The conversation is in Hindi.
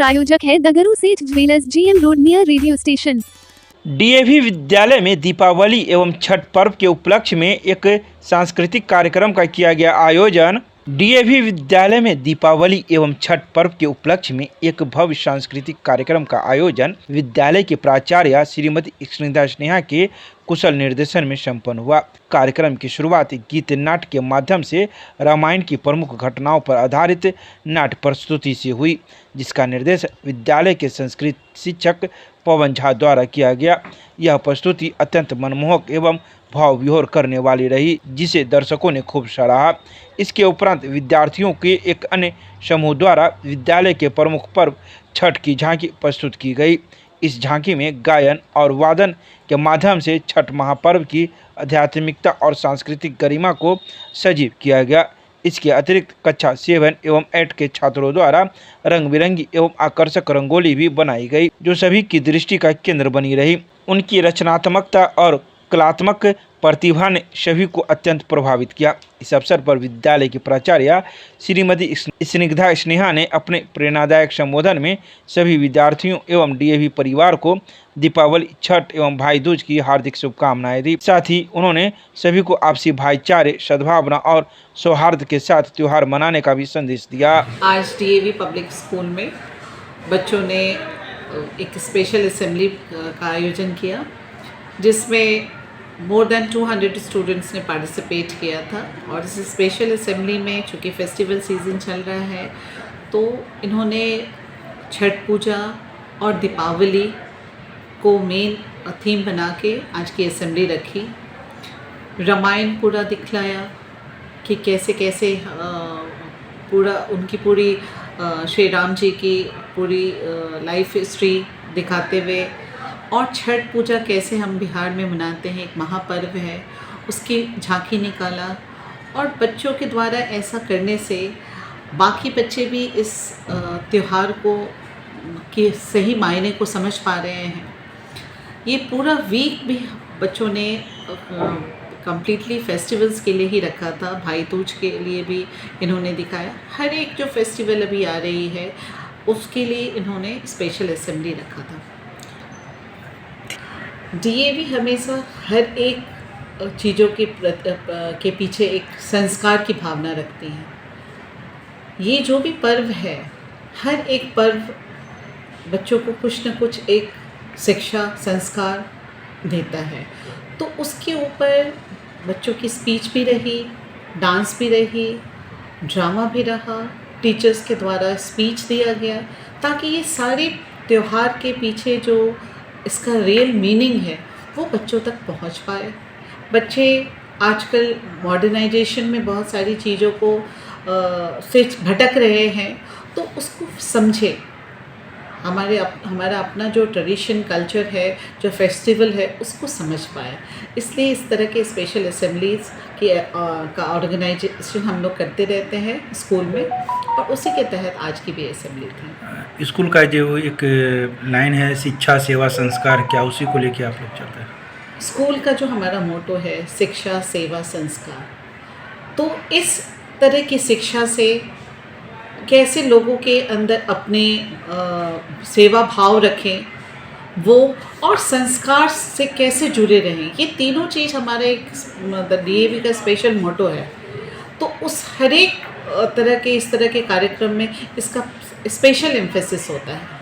प्रायोजक है दगरू सेठ jewellers, GM road, near radio station. DAV विद्यालय में दीपावली एवं छठ पर्व के उपलक्ष्य में एक सांस्कृतिक कार्यक्रम का किया गया आयोजन। डीएवी विद्यालय में दीपावली एवं छठ पर्व के उपलक्ष्य में एक भव्य सांस्कृतिक कार्यक्रम का आयोजन विद्यालय के प्राचार्य श्रीमती स्निग्धा स्नेहा के कुशल निर्देशन में संपन्न हुआ। कार्यक्रम की शुरुआत गीत नाट्य के माध्यम से रामायण की प्रमुख घटनाओं पर आधारित नाट्य प्रस्तुति से हुई, जिसका निर्देश विद्यालय के संस्कृत शिक्षक पवन झा द्वारा किया गया। यह प्रस्तुति अत्यंत मनमोहक एवं भाव विभोर करने वाली रही, जिसे दर्शकों ने खूब सराहा। इसके उपरांत विद्यार्थियों के एक अन्य समूह द्वारा विद्यालय के प्रमुख पर्व छठ की झांकी प्रस्तुत की गई। इस झांकी में गायन और वादन के माध्यम से छठ महापर्व की आध्यात्मिकता और सांस्कृतिक गरिमा को सजीव किया गया। इसके अतिरिक्त कक्षा 7 एवं 8 के छात्रों द्वारा रंग बिरंगी एवं आकर्षक रंगोली भी बनाई गई, जो सभी की दृष्टि का केंद्र बनी रही। उनकी रचनात्मकता और कलात्मक प्रतिभा ने सभी को अत्यंत प्रभावित किया। इस अवसर पर विद्यालय की प्राचार्य श्रीमती स्निग्धा स्नेहा ने अपने प्रेरणादायक संबोधन में सभी विद्यार्थियों एवं डीएवी परिवार को दीपावली, छठ एवं भाई दूज की हार्दिक शुभकामनाएं दी। साथ ही उन्होंने सभी को आपसी भाईचारे, सद्भावना और सौहार्द के साथ त्योहार मनाने का भी संदेश दिया। आज डीएवी पब्लिक स्कूल में बच्चों ने एक स्पेशल असेंबली का आयोजन किया, जिसमें मोर देन 200 स्टूडेंट्स ने पार्टिसिपेट किया था। और इस स्पेशल असेंबली में चूँकि फेस्टिवल सीज़न चल रहा है, तो इन्होंने छठ पूजा और दीपावली को मेन थीम बना के आज की असेंबली रखी। रामायण पूरा दिखलाया कि कैसे कैसे पूरा उनकी पूरी श्री राम जी की पूरी लाइफ हिस्ट्री दिखाते हुए, और छठ पूजा कैसे हम बिहार में मनाते हैं, एक महापर्व है, उसकी झांकी निकाला। और बच्चों के द्वारा ऐसा करने से बाकी बच्चे भी इस त्यौहार को के सही मायने को समझ पा रहे हैं। ये पूरा वीक भी बच्चों ने कम्प्लीटली फेस्टिवल्स के लिए ही रखा था। भाई दूज के लिए भी इन्होंने दिखाया। हर एक जो फेस्टिवल अभी आ रही है उसके लिए इन्होंने स्पेशल असेंबली रखा था। डीएवी हमेशा हर एक चीज़ों के पीछे एक संस्कार की भावना रखती है। ये जो भी पर्व है, हर एक पर्व बच्चों को कुछ न कुछ एक शिक्षा, संस्कार देता है। तो उसके ऊपर बच्चों की स्पीच भी रही, डांस भी रही, ड्रामा भी रहा, टीचर्स के द्वारा स्पीच दिया गया, ताकि ये सारे त्यौहार के पीछे जो इसका रियल मीनिंग है वो बच्चों तक पहुंच पाए। बच्चे आजकल मॉडर्नाइजेशन में बहुत सारी चीज़ों को से भटक रहे हैं, तो उसको समझे। हमारा अपना जो ट्रेडिशन, कल्चर है, जो फेस्टिवल है, उसको समझ पाए। इसलिए इस तरह के स्पेशल असेंबलीज़ का ऑर्गेनाइजेशन हम लोग करते रहते हैं स्कूल में, और उसी के तहत आज की भी असेंबली थी। स्कूल का जो एक लाइन है, शिक्षा सेवा संस्कार, क्या उसी को लेके आप लोग चलते हैं? स्कूल का जो हमारा मोटो है शिक्षा सेवा संस्कार, तो इस तरह की शिक्षा से कैसे लोगों के अंदर अपने सेवा भाव रखें वो, और संस्कार से कैसे जुड़े रहें, ये तीनों चीज़ हमारे एक डीएवी का स्पेशल मोटो है। तो उस हर एक तरह के इस तरह के कार्यक्रम में इसका स्पेशल एम्फेसिस होता है।